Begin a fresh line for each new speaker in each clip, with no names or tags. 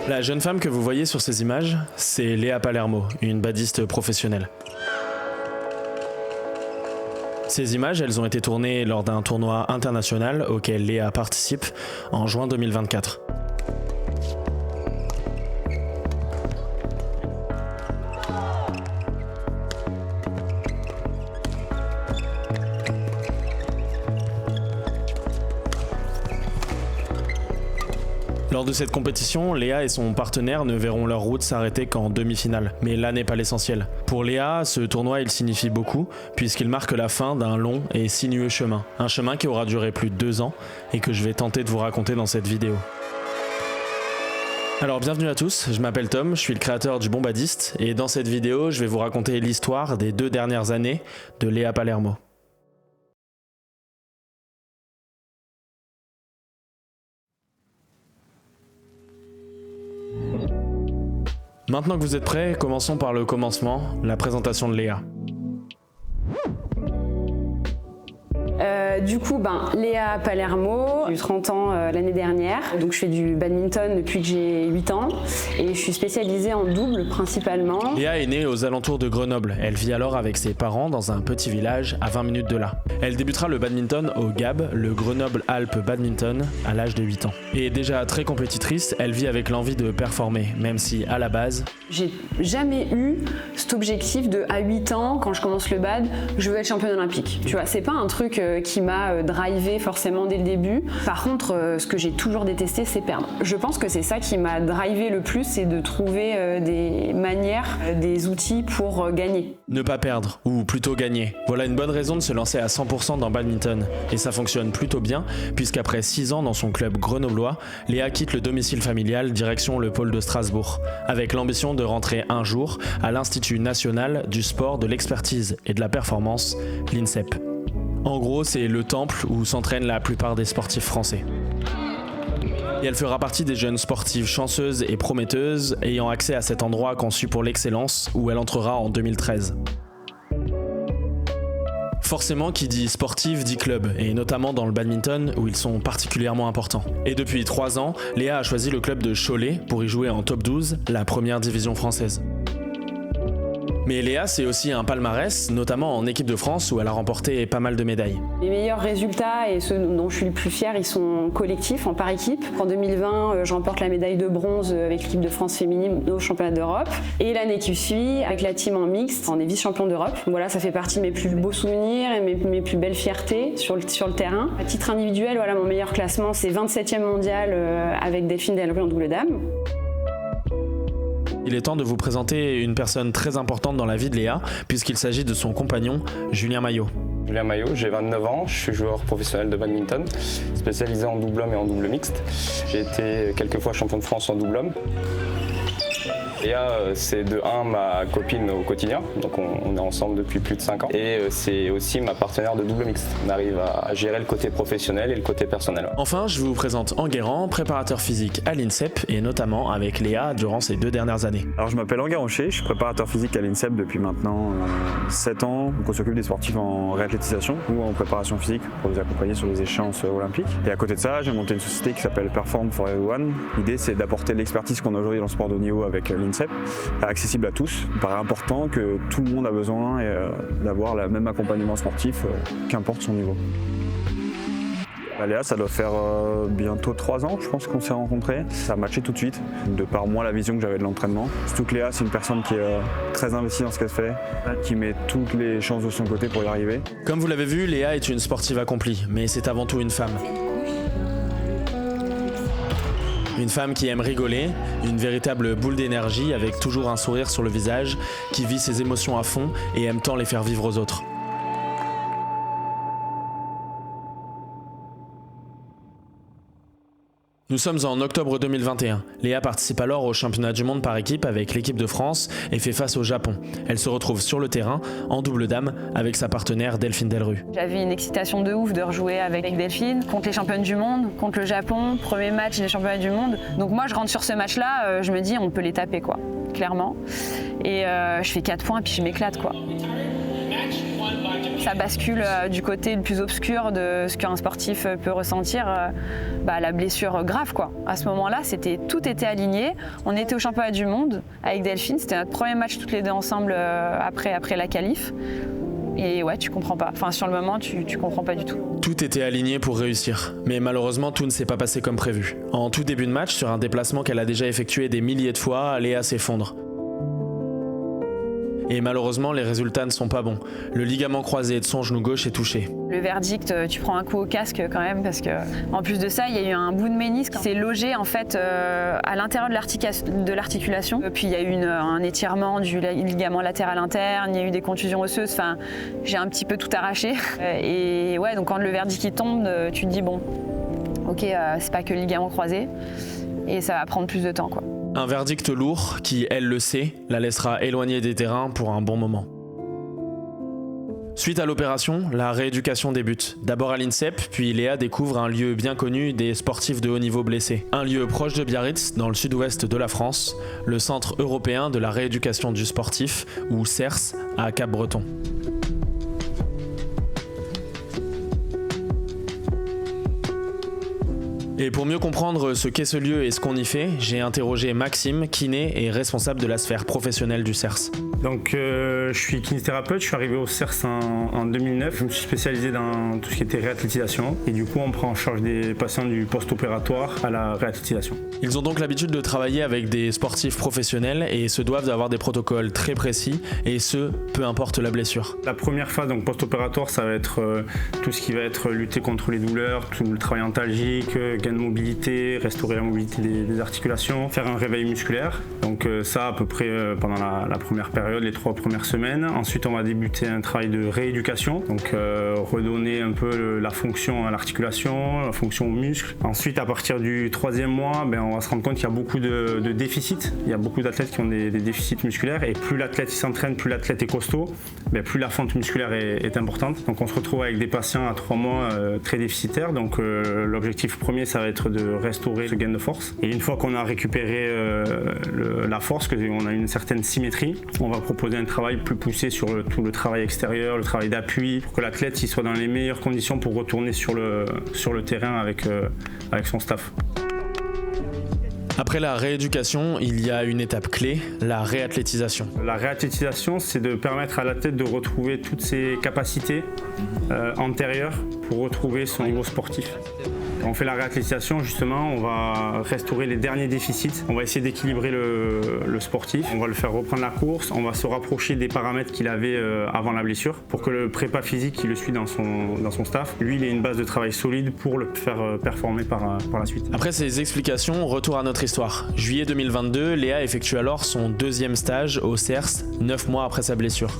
La jeune femme que vous voyez sur ces images, c'est Léa Palermo, une badiste professionnelle. Ces images, elles ont été tournées lors d'un tournoi international auquel Léa participe en juin 2024. Lors de cette compétition, Léa et son partenaire ne verront leur route s'arrêter qu'en demi-finale. Mais là n'est pas l'essentiel. Pour Léa, ce tournoi il signifie beaucoup, puisqu'il marque la fin d'un long et sinueux chemin. Un chemin qui aura duré plus de 2 ans et que je vais tenter de vous raconter dans cette vidéo. Alors bienvenue à tous, je m'appelle Tom, je suis le créateur du Bon Badiste, et dans cette vidéo, je vais vous raconter l'histoire des 2 dernières années de Léa Palermo. Maintenant que vous êtes prêts, commençons par le commencement, la présentation de Léa.
Léa Palermo, j'ai eu 30 ans l'année dernière, donc je fais du badminton depuis que j'ai 8 ans et je suis spécialisée en double principalement.
Léa est née aux alentours de Grenoble, elle vit alors avec ses parents dans un petit village à 20 minutes de là. Elle débutera le badminton au GAB, le Grenoble Alpes Badminton, à l'âge de 8 ans. Et déjà très compétitrice, elle vit avec l'envie de performer, même si à la base...
J'ai jamais eu cet objectif de à 8 ans, quand je commence le bad, je veux être championne olympique. Tu vois, c'est pas un truc qui m'a drivé forcément dès le début. Par contre, ce que j'ai toujours détesté, c'est perdre. Je pense que c'est ça qui m'a drivé le plus, c'est de trouver des manières, des outils pour gagner.
Ne pas perdre, ou plutôt gagner. Voilà une bonne raison de se lancer à 100% dans badminton. Et ça fonctionne plutôt bien, puisqu'après 6 ans dans son club grenoblois, Léa quitte le domicile familial direction le pôle de Strasbourg, avec l'ambition de rentrer un jour à l'Institut national du sport, de l'expertise et de la performance, l'INSEP. En gros, c'est le temple où s'entraînent la plupart des sportifs français. Et elle fera partie des jeunes sportives chanceuses et prometteuses ayant accès à cet endroit conçu pour l'excellence où elle entrera en 2013. Forcément, qui dit sportive dit club, et notamment dans le badminton où ils sont particulièrement importants. Et depuis 3 ans, Léa a choisi le club de Cholet pour y jouer en top 12, la première division française. Mais Léa, c'est aussi un palmarès, notamment en équipe de France où elle a remporté pas mal de médailles.
Les meilleurs résultats et ceux dont je suis le plus fière, ils sont collectifs, en par équipe. En 2020, je remporte la médaille de bronze avec l'équipe de France féminine au championnat d'Europe. Et l'année qui suit, avec la team en mixte, on est vice-champion d'Europe. Voilà, ça fait partie de mes plus beaux souvenirs et mes plus belles fiertés sur le terrain. À titre individuel, voilà, mon meilleur classement, c'est 27e mondial avec Delphine Delruy en double dame.
Il est temps de vous présenter une personne très importante dans la vie de Léa, puisqu'il s'agit de son compagnon, Julien Maillot.
Julien Maillot, j'ai 29 ans, je suis joueur professionnel de badminton, spécialisé en double homme et en double mixte. J'ai été quelques fois champion de France en double homme. Léa, c'est de 1 ma copine au quotidien, donc on est ensemble depuis plus de 5 ans. Et c'est aussi ma partenaire de double mixte. On arrive à gérer le côté professionnel et le côté personnel.
Enfin, je vous présente Enguerrand, préparateur physique à l'INSEP et notamment avec Léa durant ces 2 dernières années.
Alors je m'appelle Enguerrand Rocher, je suis préparateur physique à l'INSEP depuis maintenant 7 ans. Donc on s'occupe des sportifs en réathlétisation ou en préparation physique pour les accompagner sur les échéances olympiques. Et à côté de ça, j'ai monté une société qui s'appelle Perform for Everyone. L'idée c'est d'apporter l'expertise qu'on a aujourd'hui dans le sport de haut niveau avec l'INSEP, accessible à tous. Il me paraît important que tout le monde a besoin d'avoir le même accompagnement sportif, qu'importe son niveau. Léa, ça doit faire bientôt 3 ans, je pense qu'on s'est rencontrés. Ça a matché tout de suite, de par moi la vision que j'avais de l'entraînement. Surtout que Léa, c'est une personne qui est très investie dans ce qu'elle fait, qui met toutes les chances de son côté pour y arriver.
Comme vous l'avez vu, Léa est une sportive accomplie, mais c'est avant tout une femme. Une femme qui aime rigoler, une véritable boule d'énergie avec toujours un sourire sur le visage, qui vit ses émotions à fond et aime tant les faire vivre aux autres. Nous sommes en octobre 2021. Léa participe alors au championnat du monde par équipe avec l'équipe de France et fait face au Japon. Elle se retrouve sur le terrain, en double dame, avec sa partenaire Delphine Delruy.
J'avais une excitation de ouf de rejouer avec Delphine, contre les championnes du monde, contre le Japon, premier match des championnats du monde. Donc moi je rentre sur ce match-là, je me dis on peut les taper quoi, clairement. Et je fais 4 points puis je m'éclate quoi. ça bascule du côté le plus obscur de ce qu'un sportif peut ressentir, la blessure grave quoi. À ce moment-là, tout était aligné. On était au championnat du monde avec Delphine, c'était notre premier match toutes les deux ensemble après la qualif. Et ouais, tu comprends pas. Enfin, sur le moment, tu comprends pas du tout.
Tout était aligné pour réussir, mais malheureusement, tout ne s'est pas passé comme prévu. En tout début de match, sur un déplacement qu'elle a déjà effectué des milliers de fois, Léa s'effondre. Et malheureusement, les résultats ne sont pas bons. Le ligament croisé de son genou gauche est touché.
Le verdict, tu prends un coup au casque quand même parce que, en plus de ça, il y a eu un bout de ménisque qui s'est logé en fait à l'intérieur de l'articulation. Puis il y a eu un étirement du ligament latéral interne, il y a eu des contusions osseuses. Enfin, j'ai un petit peu tout arraché. Et ouais, donc quand le verdict il tombe, tu te dis bon, ok, c'est pas que le ligament croisé et ça va prendre plus de temps quoi.
Un verdict lourd qui, elle le sait, la laissera éloignée des terrains pour un bon moment. Suite à l'opération, la rééducation débute. D'abord à l'INSEP, puis Léa découvre un lieu bien connu des sportifs de haut niveau blessés. Un lieu proche de Biarritz, dans le sud-ouest de la France, le Centre européen de la rééducation du sportif, ou CERS, à Cap-Breton. Et pour mieux comprendre ce qu'est ce lieu et ce qu'on y fait, j'ai interrogé Maxime, kiné et responsable de la sphère professionnelle du CERS.
Donc je suis kinésithérapeute, je suis arrivé au CERS en 2009. Je me suis spécialisé dans tout ce qui était réathlétisation et du coup on prend en charge des patients du post-opératoire à la réathlétisation.
Ils ont donc l'habitude de travailler avec des sportifs professionnels et se doivent d'avoir des protocoles très précis et ce, peu importe la blessure.
La première phase donc post-opératoire, ça va être tout ce qui va être lutter contre les douleurs, tout le travail antalgique, gain de mobilité, restaurer la mobilité des articulations, faire un réveil musculaire. Donc ça à peu près pendant la première période, les 3 premières semaines. Ensuite on va débuter un travail de rééducation, donc redonner un peu la fonction à l'articulation, la fonction aux muscles. Ensuite à partir du 3e mois, on va se rendre compte qu'il y a beaucoup de déficits. Il y a beaucoup d'athlètes qui ont des déficits musculaires et plus l'athlète s'entraîne, plus l'athlète est costaud, plus la fonte musculaire est importante. Donc on se retrouve avec des patients à 3 mois très déficitaires. Donc l'objectif premier ça va être de restaurer ce gain de force. Et une fois qu'on a récupéré la force, qu'on a une certaine symétrie, on va proposer un travail plus poussé sur tout le travail extérieur, le travail d'appui, pour que l'athlète soit dans les meilleures conditions pour retourner sur le terrain avec son staff.
Après la rééducation, il y a une étape clé, la réathlétisation.
La réathlétisation, c'est de permettre à l'athlète de retrouver toutes ses capacités antérieures pour retrouver son niveau sportif. Quand on fait la réathlétisation, justement, on va restaurer les derniers déficits. On va essayer d'équilibrer le sportif. On va le faire reprendre la course. On va se rapprocher des paramètres qu'il avait avant la blessure pour que le prépa physique qui le suit dans son staff, lui, il ait une base de travail solide pour le faire performer par la suite.
Après ces explications, retour à notre histoire. Juillet 2022, Léa effectue alors son 2e stage au CERS, 9 mois après sa blessure.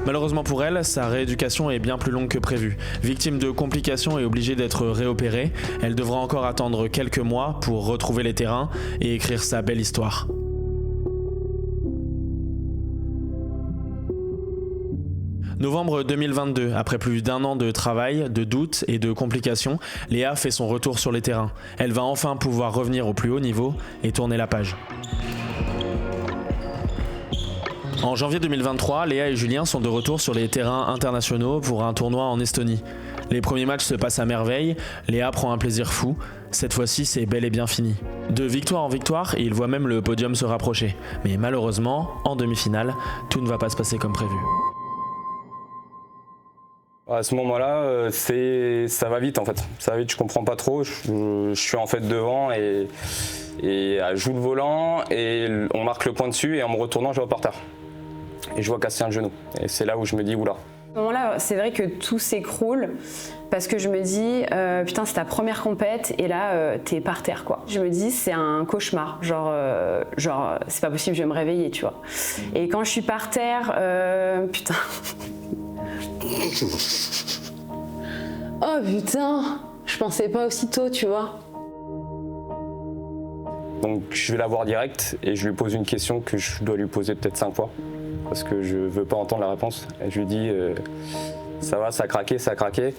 Malheureusement pour elle, sa rééducation est bien plus longue que prévu. Victime de complications et obligée d'être réopérée, elle devra encore attendre quelques mois pour retrouver les terrains et écrire sa belle histoire. Novembre 2022, après plus d'1 an de travail, de doutes et de complications, Léa fait son retour sur les terrains. Elle va enfin pouvoir revenir au plus haut niveau et tourner la page. En janvier 2023, Léa et Julien sont de retour sur les terrains internationaux pour un tournoi en Estonie. Les premiers matchs se passent à merveille, Léa prend un plaisir fou. Cette fois-ci, c'est bel et bien fini. De victoire en victoire, il voit même le podium se rapprocher. Mais malheureusement, en demi-finale, tout ne va pas se passer comme prévu.
À ce moment-là, ça va vite en fait. Ça va vite, je comprends pas trop. Je suis en fait devant et elle joue le volant et on marque le point dessus et en me retournant, je vois par terre. Et je vois casser un genou. Et c'est là où je me dis oula.
À ce moment-là, c'est vrai que tout s'écroule parce que je me dis putain, c'est ta première compète et là t'es par terre quoi. Je me dis c'est un cauchemar, genre c'est pas possible, je vais me réveiller, tu vois. Et quand je suis par terre, putain. Oh putain, je pensais pas aussitôt, tu vois.
Donc je vais la voir direct et je lui pose une question que je dois lui poser peut-être 5 fois parce que je veux pas entendre la réponse. Et je lui dis ça va, ça a craqué. Et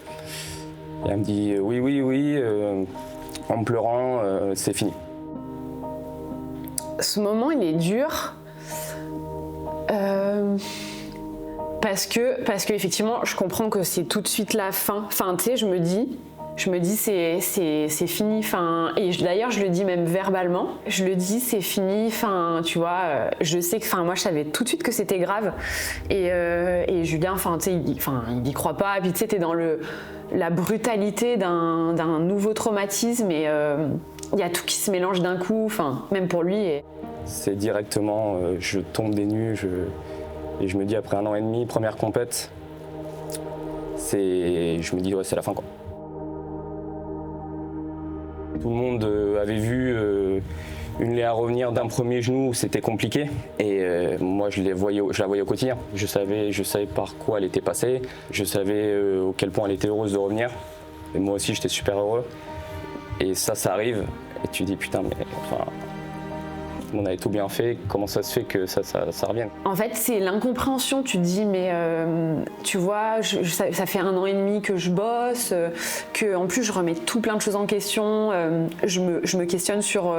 elle me dit oui, en me pleurant, c'est fini.
Ce moment il est dur. parce que effectivement, je comprends que c'est tout de suite la fin. Enfin, tu sais, je me dis c'est fini. Enfin, et d'ailleurs, je le dis même verbalement. Je le dis, c'est fini. Enfin, tu vois, je sais que, moi, je savais tout de suite que c'était grave. Et Julien, enfin, tu sais, il y croit pas. Et puis, tu sais, t'es dans la brutalité d'un nouveau traumatisme et il y a tout qui se mélange d'un coup. Enfin, même pour lui.
C'est directement, je tombe des nues et je me dis après 1 an et demi, première compète, je me dis ouais, c'est la fin quoi. Tout le monde avait vu une Léa revenir d'un premier genou où c'était compliqué et moi je la voyais au quotidien. Je savais par quoi elle était passée, je savais à quel point elle était heureuse de revenir et moi aussi j'étais super heureux et ça arrive et tu dis putain mais enfin on avait tout bien fait, comment ça se fait que ça revienne?
En fait, c'est l'incompréhension. Tu te dis, mais tu vois, ça fait 1 an et demi que je bosse, que en plus je remets tout plein de choses en question. Je me questionne sur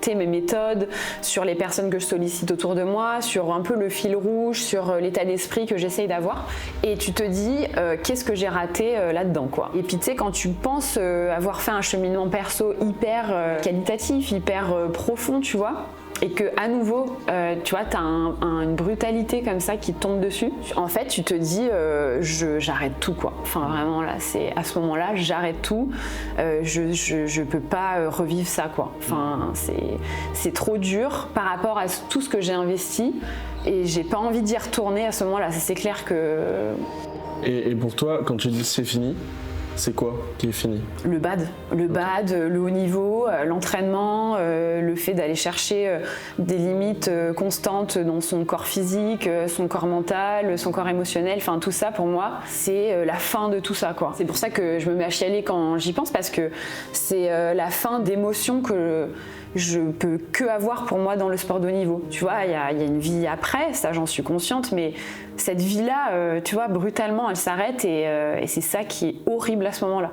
mes méthodes, sur les personnes que je sollicite autour de moi, sur un peu le fil rouge, sur l'état d'esprit que j'essaye d'avoir. Et tu te dis, qu'est-ce que j'ai raté là-dedans, quoi. Et puis tu sais, quand tu penses avoir fait un cheminement perso hyper qualitatif, hyper profond, tu vois, et que à nouveau, tu vois, t'as une brutalité comme ça qui tombe dessus. En fait, tu te dis, j'arrête tout, quoi. Enfin, vraiment, là, c'est à ce moment-là, j'arrête tout. Je peux pas revivre ça, quoi. Enfin, c'est trop dur par rapport à tout ce que j'ai investi, et j'ai pas envie d'y retourner à ce moment-là. C'est clair que.
Et pour toi, quand tu dis c'est fini, c'est quoi qui est fini?
Le bad, le haut niveau, l'entraînement, le fait d'aller chercher des limites constantes dans son corps physique, son corps mental, son corps émotionnel, enfin tout ça pour moi, c'est la fin de tout ça, quoi. C'est pour ça que je me mets à chialer quand j'y pense, parce que c'est la fin d'émotions que je peux que avoir pour moi dans le sport de haut niveau. Tu vois, il y a une vie après, ça j'en suis consciente, mais cette vie-là, tu vois, brutalement, elle s'arrête et c'est ça qui est horrible à ce moment-là.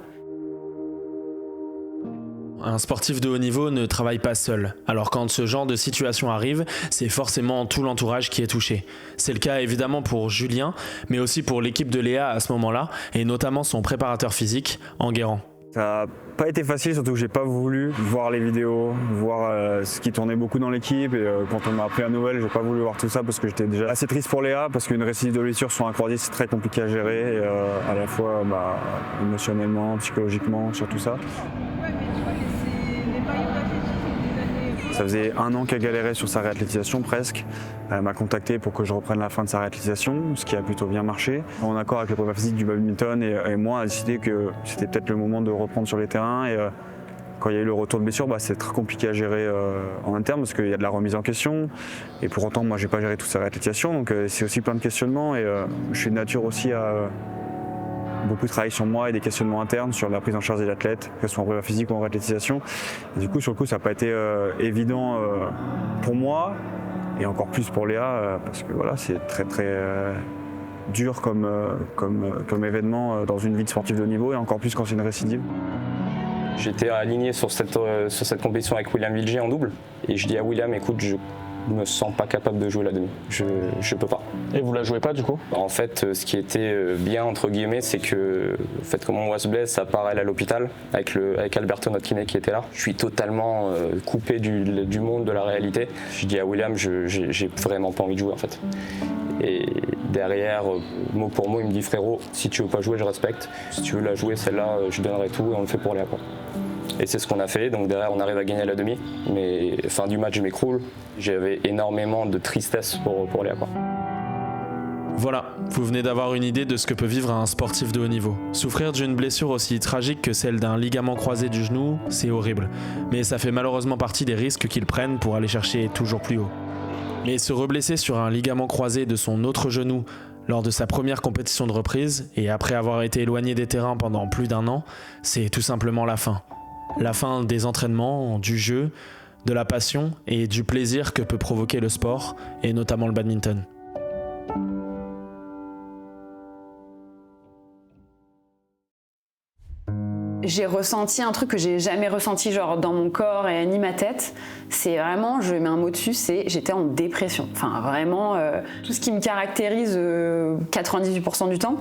Un sportif de haut niveau ne travaille pas seul. Alors quand ce genre de situation arrive, c'est forcément tout l'entourage qui est touché. C'est le cas évidemment pour Julien, mais aussi pour l'équipe de Léa à ce moment-là, et notamment son préparateur physique, Enguerrand.
Ça n'a pas été facile, surtout que j'ai pas voulu voir les vidéos, voir ce qui tournait beaucoup dans l'équipe. Et quand on m'a appris la nouvelle, j'ai pas voulu voir tout ça parce que j'étais déjà assez triste pour Léa, parce qu'une récidive de blessure sur un croisé, c'est très compliqué à gérer, et, à la fois émotionnellement, psychologiquement, sur tout ça. Ça faisait 1 an qu'elle galérait sur sa réathlétisation presque. Elle m'a contacté pour que je reprenne la fin de sa réathlétisation, ce qui a plutôt bien marché. En accord avec le prépa physique du badminton et moi, on a décidé que c'était peut-être le moment de reprendre sur les terrains. Et quand il y a eu le retour de blessure, c'est très compliqué à gérer en interne parce qu'il y a de la remise en question. Et pour autant, moi, j'ai pas géré toute sa réathlétisation, donc c'est aussi plein de questionnements. Et je suis de nature aussi à beaucoup travailler sur moi et des questionnements internes sur la prise en charge des athlètes, que ce soit en prépa physique ou en réathlétisation. Et du coup, sur le coup, ça n'a pas été évident pour moi et encore plus pour Léa, parce que voilà, c'est très très dur comme événement dans une vie de sportif de haut niveau, et encore plus quand c'est une récidive.
J'étais aligné sur cette compétition avec William Vilger en double, et je dis à William, écoute, je me sens pas capable de jouer la demi, je peux pas.
Et vous la jouez pas du coup?
En fait, ce qui était bien entre guillemets, c'est que en fait, comme on se blesse, ça part elle à l'hôpital avec Alberto, notre kiné qui était là. Je suis totalement coupé du monde, de la réalité. Je dis à William, j'ai vraiment pas envie de jouer en fait. Et derrière, mot pour mot, il me dit, frérot, si tu veux pas jouer, je respecte. Si tu veux la jouer, celle-là, je donnerai tout et on le fait pour Léa, quoi. Et c'est ce qu'on a fait, donc derrière on arrive à gagner la demi, mais fin du match je m'écroule, j'avais énormément de tristesse pour Léa, quoi.
Voilà, vous venez d'avoir une idée de ce que peut vivre un sportif de haut niveau. Souffrir d'une blessure aussi tragique que celle d'un ligament croisé du genou, c'est horrible, mais ça fait malheureusement partie des risques qu'ils prennent pour aller chercher toujours plus haut. Mais se reblesser sur un ligament croisé de son autre genou lors de sa première compétition de reprise, et après avoir été éloigné des terrains pendant plus d'1 an, c'est tout simplement la fin. La fin des entraînements, du jeu, de la passion et du plaisir que peut provoquer le sport, et notamment le badminton.
J'ai ressenti un truc que j'ai jamais ressenti genre dans mon corps et ni ma tête. C'est vraiment, je mets un mot dessus, c'est j'étais en dépression. Enfin vraiment, tout ce qui me caractérise 98% du temps.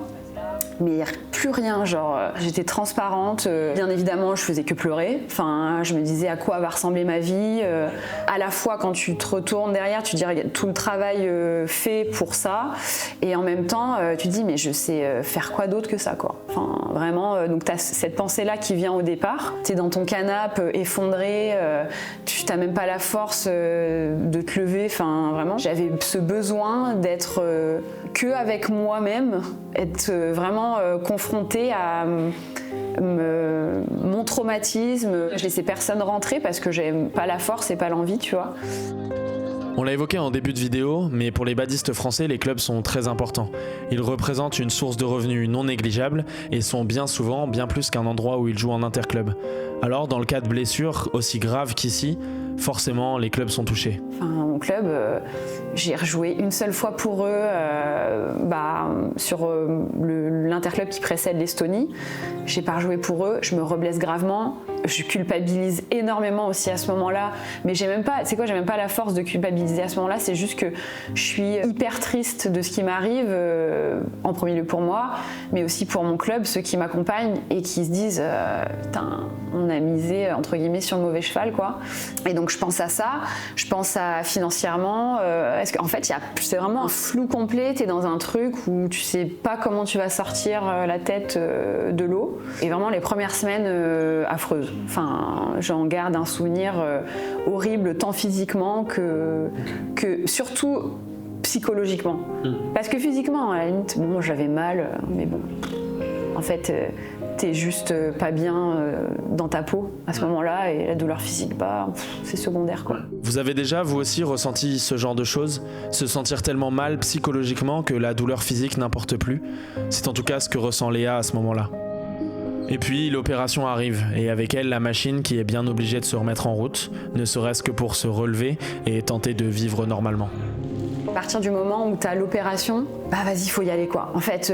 Mais plus rien, genre j'étais transparente, bien évidemment je faisais que pleurer, enfin je me disais à quoi va ressembler ma vie, à la fois quand tu te retournes derrière tu te dis regarde, tout le travail fait pour ça et en même temps tu te dis mais je sais faire quoi d'autre que ça quoi, enfin vraiment donc t'as cette pensée là qui vient au départ, t'es dans ton canapé effondré, tu t'as même pas la force de te lever, enfin vraiment j'avais ce besoin d'être que avec moi-même, être vraiment confrontée à mon traumatisme. Je laissais personne rentrer parce que j'avais pas la force et pas l'envie, tu vois.
On l'a évoqué en début de vidéo, mais pour les badistes français, les clubs sont très importants. Ils représentent une source de revenus non négligeable et sont bien souvent bien plus qu'un endroit où ils jouent en interclub. Alors, dans le cas de blessures aussi graves qu'ici, forcément, les clubs sont touchés.
Enfin, mon club, j'ai rejoué une seule fois pour eux sur l'interclub qui précède l'Estonie. J'ai pas rejoué pour eux, je me reblesse gravement. Je culpabilise énormément aussi à ce moment-là, mais j'ai même pas la force de culpabiliser à ce moment-là, c'est juste que je suis hyper triste de ce qui m'arrive, en premier lieu pour moi, mais aussi pour mon club, ceux qui m'accompagnent et qui se disent putain, on a misé entre guillemets sur le mauvais cheval quoi. Et donc je pense à ça, je pense à financièrement, est-ce qu'en fait c'est vraiment un flou complet, t'es dans un truc où tu sais pas comment tu vas sortir la tête de l'eau, et vraiment les premières semaines affreuses. Enfin, j'en garde un souvenir horrible, tant physiquement que surtout psychologiquement. Parce que physiquement, à la limite, bon, j'avais mal, mais bon, en fait, t'es juste pas bien dans ta peau à ce moment-là, et la douleur physique, bah, c'est secondaire, quoi.
Vous avez déjà, vous aussi, ressenti ce genre de choses? Se sentir tellement mal psychologiquement que la douleur physique n'importe plus? C'est en tout cas ce que ressent Léa à ce moment-là. Et puis l'opération arrive, et avec elle la machine qui est bien obligée de se remettre en route, ne serait-ce que pour se relever et tenter de vivre normalement.
À partir du moment où tu as l'opération, bah vas-y, faut y aller quoi. En fait,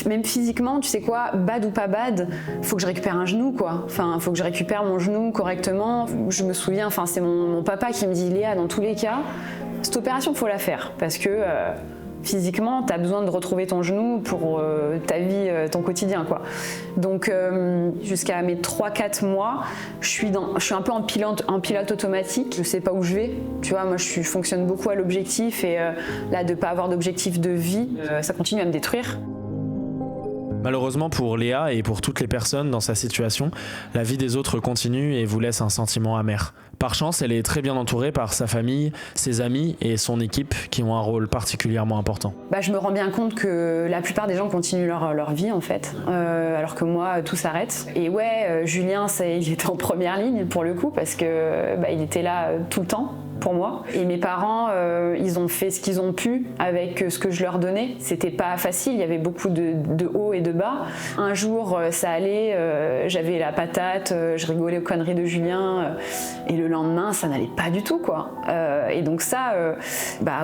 même physiquement, tu sais quoi, bad ou pas bad, faut que je récupère un genou quoi. Enfin, faut que je récupère mon genou correctement. Je me souviens, enfin c'est mon papa qui me dit Léa, dans tous les cas, cette opération faut la faire parce que physiquement, tu as besoin de retrouver ton genou pour ta vie, ton quotidien, quoi. Donc, jusqu'à mes 3-4 mois, je suis un peu en pilote automatique. Je sais pas où je vais. Tu vois, moi, je fonctionne beaucoup à l'objectif et là, de pas avoir d'objectif de vie, ça continue à me détruire.
Malheureusement pour Léa et pour toutes les personnes dans sa situation, la vie des autres continue et vous laisse un sentiment amer. Par chance, elle est très bien entourée par sa famille, ses amis et son équipe qui ont un rôle particulièrement important.
Bah, je me rends bien compte que la plupart des gens continuent leur vie en fait, alors que moi tout s'arrête. Et ouais, Julien, il était en première ligne pour le coup parce que il était là tout le temps pour moi. Et mes parents, ils ont fait ce qu'ils ont pu avec ce que je leur donnais. C'était pas facile, il y avait beaucoup de hauts et de bas. Un jour, ça allait, j'avais la patate, je rigolais aux conneries de Julien, et le lendemain, ça n'allait pas du tout, quoi. Et donc ça,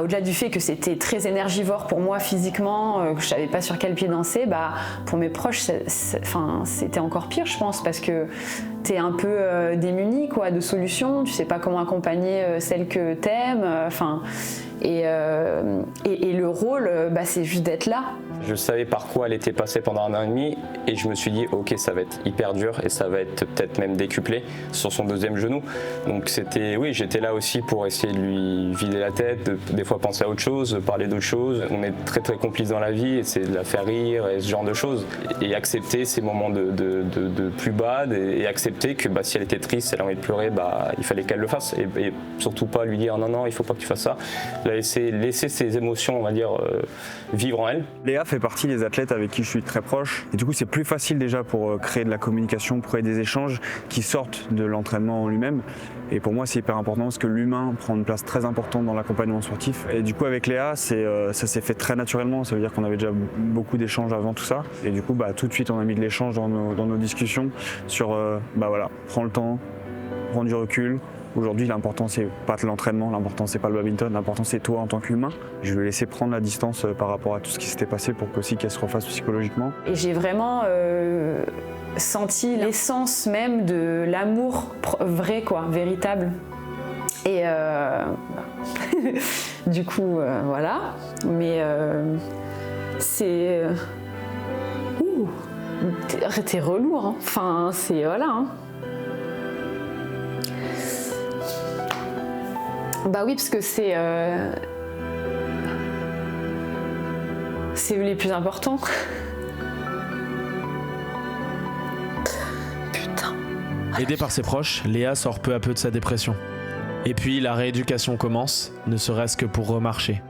au-delà du fait que c'était très énergivore pour moi physiquement, que je savais pas sur quel pied danser, pour mes proches, c'était encore pire, je pense, parce que t'es un peu démuni quoi, de solutions, tu sais pas comment accompagner celle que t'aimes, et le rôle, c'est juste d'être là.
Je savais par quoi elle était passée pendant 1 an et demi et je me suis dit ok, ça va être hyper dur et ça va être peut-être même décuplé sur son deuxième genou. Donc j'étais là aussi pour essayer de lui vider la tête, des fois penser à autre chose, parler d'autre chose. On est très très complices dans la vie, essayer de la faire rire et ce genre de choses. Et accepter ces moments de plus bad et accepter que si elle était triste, elle a envie de pleurer, il fallait qu'elle le fasse. Et surtout pas lui dire non, il faut pas que tu fasses ça. Laisser ses émotions, on va dire, vivre en elle.
Léa fait partie des athlètes avec qui je suis très proche. Et du coup, c'est plus facile déjà pour créer de la communication, pour créer des échanges qui sortent de l'entraînement en lui-même. Et pour moi, c'est hyper important parce que l'humain prend une place très importante dans l'accompagnement sportif. Et du coup, avec Léa, ça s'est fait très naturellement. Ça veut dire qu'on avait déjà beaucoup d'échanges avant tout ça. Et du coup, tout de suite, on a mis de l'échange dans nos discussions sur, prends le temps, prends du recul. Aujourd'hui, l'important, c'est pas l'entraînement, l'important, c'est pas le badminton, l'important, c'est toi en tant qu'humain. Je vais laisser prendre la distance par rapport à tout ce qui s'était passé pour qu'elle se refasse psychologiquement.
Et j'ai vraiment senti l'essence même de l'amour vrai, quoi, véritable. Et du coup, voilà. Mais c'est... T'es relou, hein. Enfin, c'est... Voilà, hein. Bah oui, parce que c'est eux les plus importants. Putain.
Aidée par ses proches, Léa sort peu à peu de sa dépression. Et puis la rééducation commence, ne serait-ce que pour remarcher.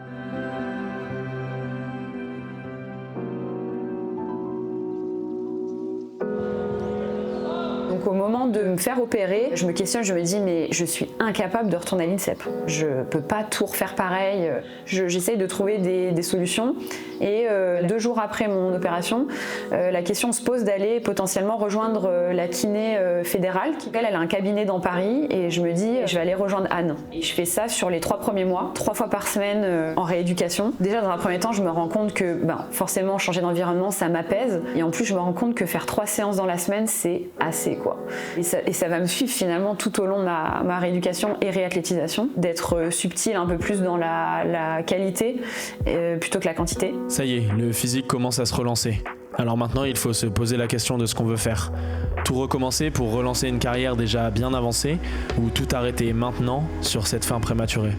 Donc au moment de me faire opérer, je me questionne, je me dis mais je suis incapable de retourner à l'INSEP. Je peux pas tout refaire pareil. J'essaye de trouver des solutions. Et 2 jours après mon opération, la question se pose d'aller potentiellement rejoindre la kiné fédérale. Elle a un cabinet dans Paris et je me dis je vais aller rejoindre Anne. Et je fais ça sur les 3 premiers mois, 3 fois par semaine en rééducation. Déjà dans un premier temps, je me rends compte que forcément changer d'environnement ça m'apaise. Et en plus je me rends compte que faire 3 séances dans la semaine c'est assez quoi. Et ça va me suivre finalement tout au long de ma rééducation et réathlétisation, d'être subtil un peu plus dans la qualité plutôt que la quantité.
Ça y est, le physique commence à se relancer. Alors maintenant, il faut se poser la question de ce qu'on veut faire. Tout recommencer pour relancer une carrière déjà bien avancée ou tout arrêter maintenant sur cette fin prématurée.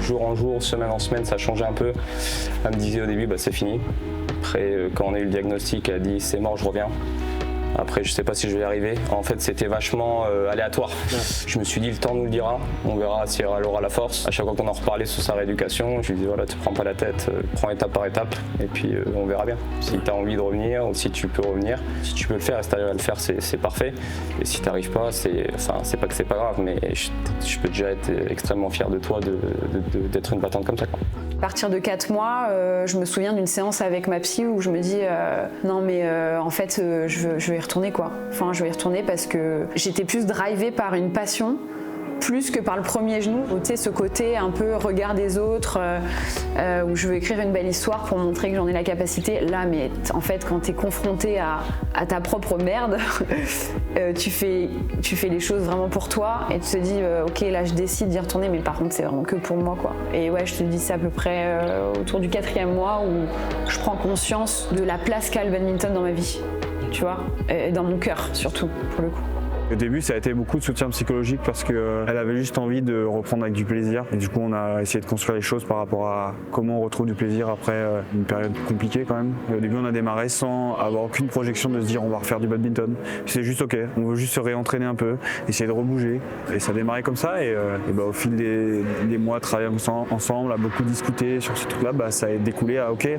Jour en jour, semaine en semaine, ça changeait un peu. Elle me disait au début, c'est fini. Après, quand on a eu le diagnostic, elle a dit c'est mort, je reviens. Après, je sais pas si je vais y arriver. En fait, c'était vachement aléatoire. Ouais. Je me suis dit, le temps nous le dira. On verra si elle aura la force. À chaque fois qu'on en reparlait sur sa rééducation, je lui dis, voilà, te prends pas la tête, prends étape par étape. Et puis, on verra bien. Si tu as envie de revenir ou si tu peux revenir. Si tu peux le faire et si tu arrives à le faire, c'est parfait. Et si tu n'arrives pas, c'est pas que c'est pas grave, mais je peux déjà être extrêmement fier de toi d'être une battante comme ça, quoi.
À partir de 4 mois, je me souviens d'une séance avec ma psy où je me dis non mais en fait je vais y retourner quoi. Enfin je vais y retourner parce que j'étais plus drivée par une passion plus que par le premier genou. Tu sais, ce côté un peu regard des autres où je veux écrire une belle histoire pour montrer que j'en ai la capacité. Là, mais en fait, quand tu es confronté à ta propre merde, tu fais les choses vraiment pour toi et tu te dis ok, là je décide d'y retourner, mais par contre c'est vraiment que pour moi quoi. Et ouais, je te dis c'est à peu près autour du 4e mois où je prends conscience de la place qu'a le badminton dans ma vie, tu vois, et dans mon cœur surtout pour le coup.
Au début, ça a été beaucoup de soutien psychologique parce qu'elle avait juste envie de reprendre avec du plaisir. Et du coup, on a essayé de construire les choses par rapport à comment on retrouve du plaisir après une période compliquée quand même. Et au début, on a démarré sans avoir aucune projection de se dire on va refaire du badminton. C'est juste ok, on veut juste se réentraîner un peu, essayer de rebouger. Et ça a démarré comme ça. Et au fil des mois, travailler ensemble, à beaucoup discuter sur ce truc-là, ça a découlé à ok,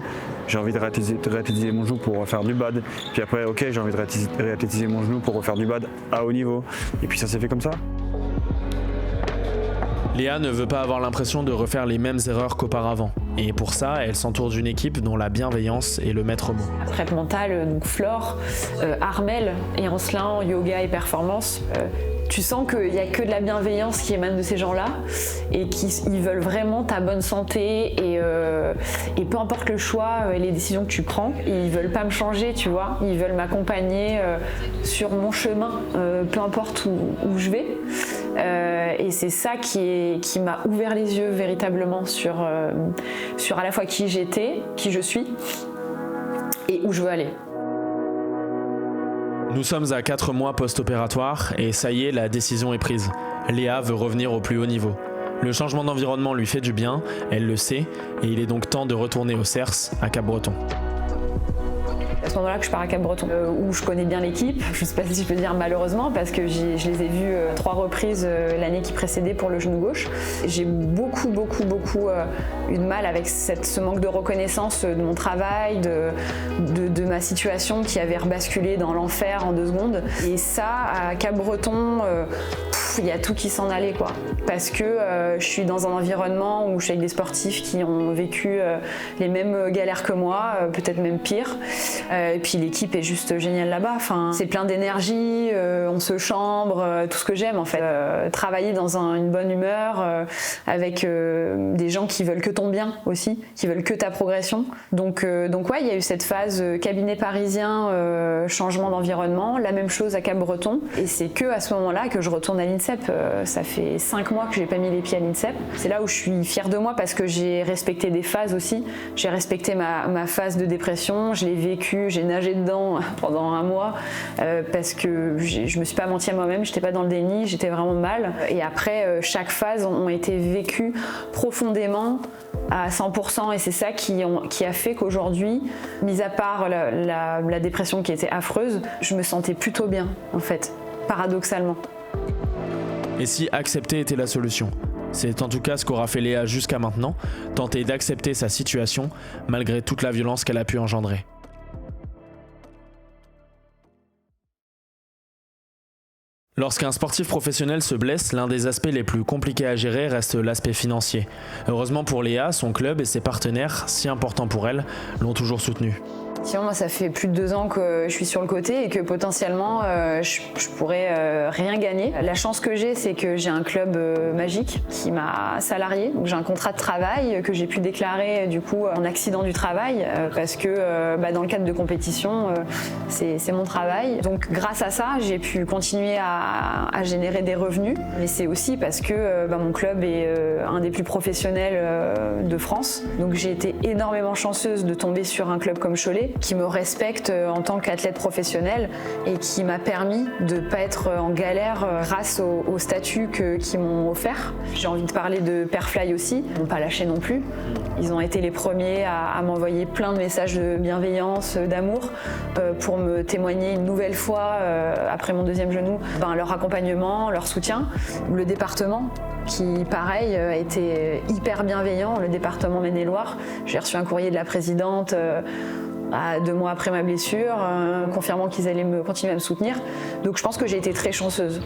j'ai envie de réathlétiser mon genou pour refaire du bad. Puis après, ok, j'ai envie de réathlétiser mon genou pour refaire du bad à haut niveau. Et puis ça s'est fait comme ça.
Léa ne veut pas avoir l'impression de refaire les mêmes erreurs qu'auparavant. Et pour ça, elle s'entoure d'une équipe dont la bienveillance est le maître mot.
La prep mentale, donc Flore, Armel et Ancelin, yoga et performance. Tu sens qu'il n'y a que de la bienveillance qui émane de ces gens-là et qu'ils veulent vraiment ta bonne santé et peu importe le choix et les décisions que tu prends, ils veulent pas me changer, tu vois, ils veulent m'accompagner sur mon chemin, peu importe où je vais. Et c'est ça qui m'a ouvert les yeux véritablement sur à la fois qui j'étais, qui je suis et où je veux aller.
Nous sommes à 4 mois post-opératoire et ça y est, la décision est prise. Léa veut revenir au plus haut niveau. Le changement d'environnement lui fait du bien, elle le sait, et il est donc temps de retourner au CERS à Cap-Breton.
À ce moment-là que je pars à Cap-Breton, où je connais bien l'équipe, je ne sais pas si je peux dire malheureusement, parce que je les ai vus 3 reprises l'année qui précédait pour le genou gauche. J'ai beaucoup eu de mal avec ce manque de reconnaissance de mon travail, de ma situation qui avait rebasculé dans l'enfer en 2 secondes. Et ça, à Cap-Breton, il y a tout qui s'en allait quoi. Parce que je suis dans un environnement où je suis avec des sportifs qui ont vécu les mêmes galères que moi, peut-être même pire.
Et puis l'équipe est juste géniale là-bas. Enfin, c'est plein d'énergie, on se chambre, tout ce que j'aime en fait. Travailler dans une bonne humeur, avec des gens qui veulent que ton bien aussi, qui veulent que ta progression. Donc ouais, il y a eu cette phase cabinet parisien, changement d'environnement, la même chose à Cap-Breton. Et c'est que à ce moment-là que je retourne à l'INSEP. Ça fait 5 mois que j'ai pas mis les pieds à l'INSEP. C'est là où je suis fière de moi parce que j'ai respecté des phases aussi. J'ai respecté ma phase de dépression, je l'ai vécue, j'ai nagé dedans pendant 1 mois parce que je me suis pas menti à moi-même, j'étais pas dans le déni, j'étais vraiment mal. Et après, chaque phase ont été vécues profondément à 100% et c'est ça qui a fait qu'aujourd'hui, mis à part la dépression qui était affreuse, je me sentais plutôt bien en fait, paradoxalement.
Et si accepter était la solution? C'est en tout cas ce qu'aura fait Léa jusqu'à maintenant, tenter d'accepter sa situation malgré toute la violence qu'elle a pu engendrer. Lorsqu'un sportif professionnel se blesse, l'un des aspects les plus compliqués à gérer reste l'aspect financier. Heureusement pour Léa, son club et ses partenaires, si importants pour elle, l'ont toujours soutenue.
Sinon, moi, ça fait plus de 2 ans que je suis sur le côté et que potentiellement, je pourrais rien gagner. La chance que j'ai, c'est que j'ai un club magique qui m'a salarié. Donc, j'ai un contrat de travail que j'ai pu déclarer du coup en accident du travail parce que dans le cadre de compétition, c'est mon travail. Donc, grâce à ça, j'ai pu continuer à générer des revenus. Mais c'est aussi parce que mon club est un des plus professionnels de France. Donc, j'ai été énormément chanceuse de tomber sur un club comme Cholet qui me respecte en tant qu'athlète professionnel et qui m'a permis de ne pas être en galère grâce au statut qu'ils m'ont offert. J'ai envie de parler de Perfly aussi, ils m'ont pas lâché non plus. Ils ont été les premiers à m'envoyer plein de messages de bienveillance, d'amour pour me témoigner une nouvelle fois, après mon 2e genou, leur accompagnement, leur soutien. Le département qui, pareil, a été hyper bienveillant, le département Maine-et-Loire. J'ai reçu un courrier de la présidente 2 mois après ma blessure, confirmant qu'ils allaient continuer à me soutenir. Donc je pense que j'ai été très chanceuse,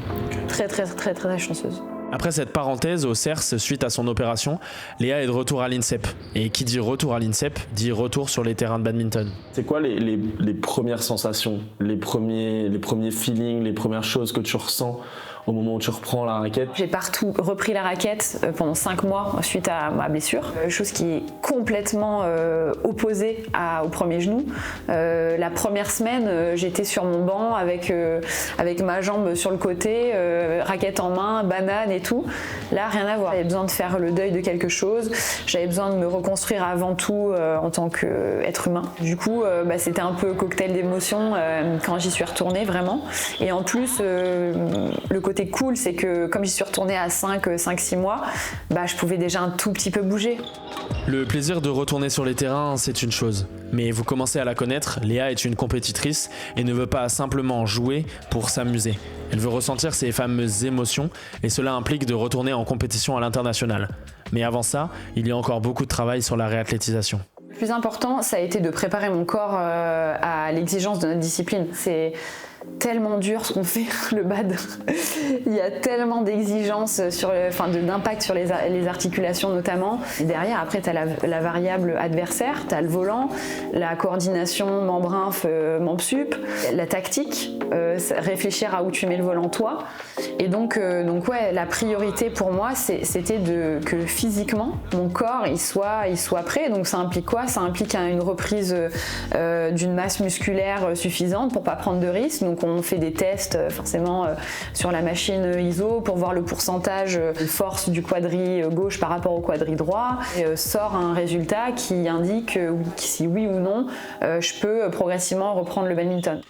très chanceuse.
Après cette parenthèse au CERS suite à son opération, Léa est de retour à l'INSEP. Et qui dit retour à l'INSEP, dit retour sur les terrains de badminton.
C'est quoi les premières sensations, les premiers feelings, les premières choses que tu ressens au moment où tu reprends la raquette?
J'ai partout repris la raquette pendant 5 mois suite à ma blessure, chose qui est complètement opposée au premier genou. La première semaine, j'étais sur mon banc avec ma jambe sur le côté, raquette en main, banane et tout. Là, rien à voir. J'avais besoin de faire le deuil de quelque chose, j'avais besoin de me reconstruire avant tout en tant qu'être humain. Du coup, c'était un peu cocktail d'émotions quand j'y suis retournée vraiment. Et en plus, le côté cool, c'est que comme j'y suis retournée à 5-6 mois, je pouvais déjà un tout petit peu bouger.
Le plaisir de retourner sur les terrains, c'est une chose. Mais vous commencez à la connaître, Léa est une compétitrice et ne veut pas simplement jouer pour s'amuser. Elle veut ressentir ses fameuses émotions et cela implique de retourner en compétition à l'international. Mais avant ça, il y a encore beaucoup de travail sur la réathlétisation.
Le plus important, ça a été de préparer mon corps à l'exigence de notre discipline. C'est tellement dur ce qu'on fait, le bad. Il y a tellement d'exigences, d'impact sur les articulations notamment. Et derrière, après, tu as la variable adversaire, tu as le volant, la coordination membre-inf, membre-sup, la tactique, réfléchir à où tu mets le volant toi. Et donc ouais, la priorité pour moi, c'était que physiquement, mon corps, il soit prêt. Donc ça implique quoi? Ça implique une reprise d'une masse musculaire suffisante pour pas prendre de risques. Donc on fait des tests forcément sur la machine ISO pour voir le pourcentage de force du quadri gauche par rapport au quadri droit. Et sort un résultat qui indique si oui ou non je peux progressivement reprendre le badminton.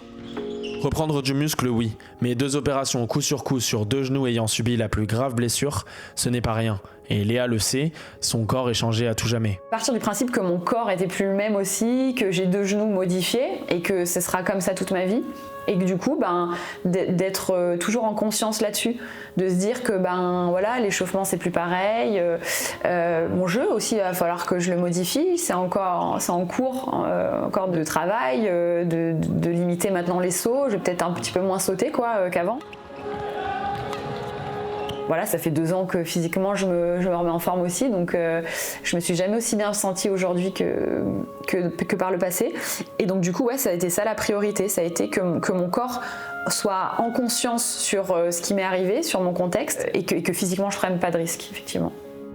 Reprendre du muscle, oui, mais 2 opérations coup sur 2 genoux ayant subi la plus grave blessure, ce n'est pas rien. Et Léa le sait, son corps est changé à tout jamais.
À partir du principe que mon corps était plus le même aussi, que j'ai 2 genoux modifiés et que ce sera comme ça toute ma vie. Et que du coup, d'être toujours en conscience là-dessus, de se dire que voilà, l'échauffement c'est plus pareil. Mon jeu aussi, il va falloir que je le modifie. C'est en cours encore de travail, de limiter maintenant les sauts. Je vais peut-être un petit peu moins sauter qu'avant.
Voilà, ça fait 2 ans que physiquement je me remets en forme aussi, donc je me suis jamais aussi bien sentie aujourd'hui que par le passé. Et donc du coup, ouais, ça a été ça la priorité, ça a été que mon corps soit en conscience sur ce qui m'est arrivé, sur mon contexte, et que physiquement je prenne pas de risques, effectivement.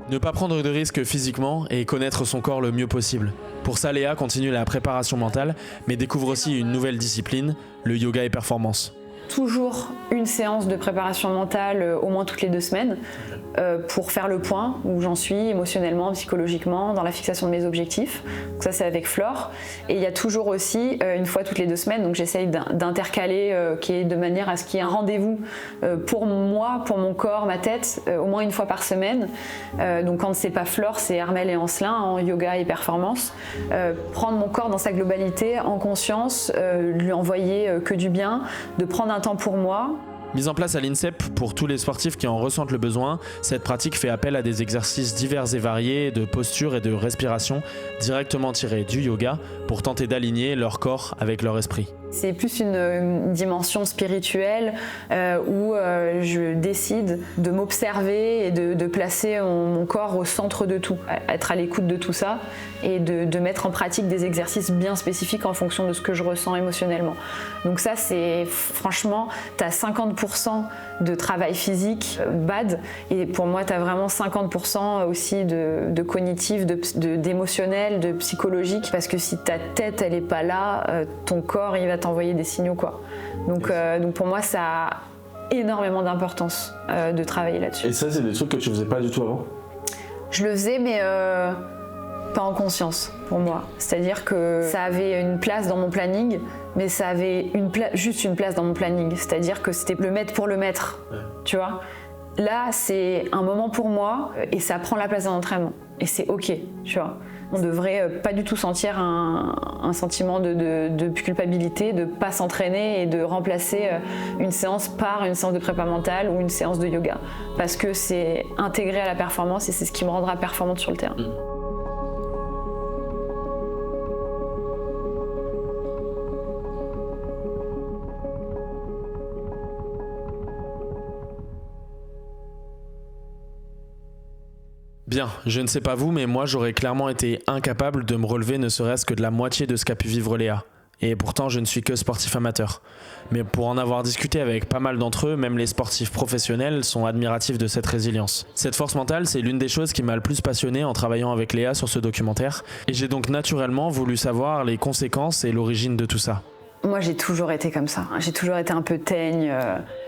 Ne pas prendre de risques physiquement et connaître son corps le mieux possible. Pour ça, Léa continue la préparation mentale, mais découvre aussi une nouvelle discipline, le yoga et performance.
Toujours une séance de préparation mentale au moins toutes les 2 semaines pour faire le point où j'en suis émotionnellement, psychologiquement, dans la fixation de mes objectifs. Donc ça c'est avec Flore. Et il y a toujours aussi une fois toutes les 2 semaines, donc j'essaye d'intercaler de manière à ce qu'il y ait un rendez-vous pour moi, pour mon corps, ma tête, au moins une fois par semaine. Donc quand c'est pas Flore, c'est Armelle et Ancelin en yoga et performance. Prendre mon corps dans sa globalité, en conscience, lui envoyer que du bien, de prendre un temps pour moi.
Mise en place à l'INSEP pour tous les sportifs qui en ressentent le besoin, cette pratique fait appel à des exercices divers et variés de posture et de respiration directement tirés du yoga pour tenter d'aligner leur corps avec leur esprit.
C'est plus une dimension spirituelle où je décide de m'observer et de placer mon corps au centre de tout, être à l'écoute de tout ça et de mettre en pratique des exercices bien spécifiques en fonction de ce que je ressens émotionnellement. Donc ça, c'est franchement, tu as 50% de travail physique bad et pour moi, tu as vraiment 50% aussi de cognitif, d'émotionnel, de psychologique parce que si ta tête, elle est pas là, ton corps, il va t'envoyer des signaux, quoi. Donc pour moi, ça a énormément d'importance de travailler là-dessus.
Et ça, c'est des trucs que tu faisais pas du tout avant?
Je le faisais, mais pas en conscience pour moi. C'est-à-dire que ça avait une place dans mon planning, mais ça avait juste une place dans mon planning. C'est-à-dire que c'était le mettre pour le mettre, tu vois. Là, c'est un moment pour moi et ça prend la place d'un entraînement. Et c'est OK, tu vois. On devrait pas du tout sentir un sentiment de culpabilité, de pas s'entraîner et de remplacer une séance par une séance de prépa mentale ou une séance de yoga. Parce que c'est intégré à la performance et c'est ce qui me rendra performante sur le terrain.
Bien, je ne sais pas vous, mais moi j'aurais clairement été incapable de me relever ne serait-ce que de la moitié de ce qu'a pu vivre Léa. Et pourtant je ne suis que sportif amateur. Mais pour en avoir discuté avec pas mal d'entre eux, même les sportifs professionnels sont admiratifs de cette résilience. Cette force mentale, c'est l'une des choses qui m'a le plus passionné en travaillant avec Léa sur ce documentaire. Et j'ai donc naturellement voulu savoir les conséquences et l'origine de tout ça.
Moi, j'ai toujours été comme ça. J'ai toujours été un peu teigne.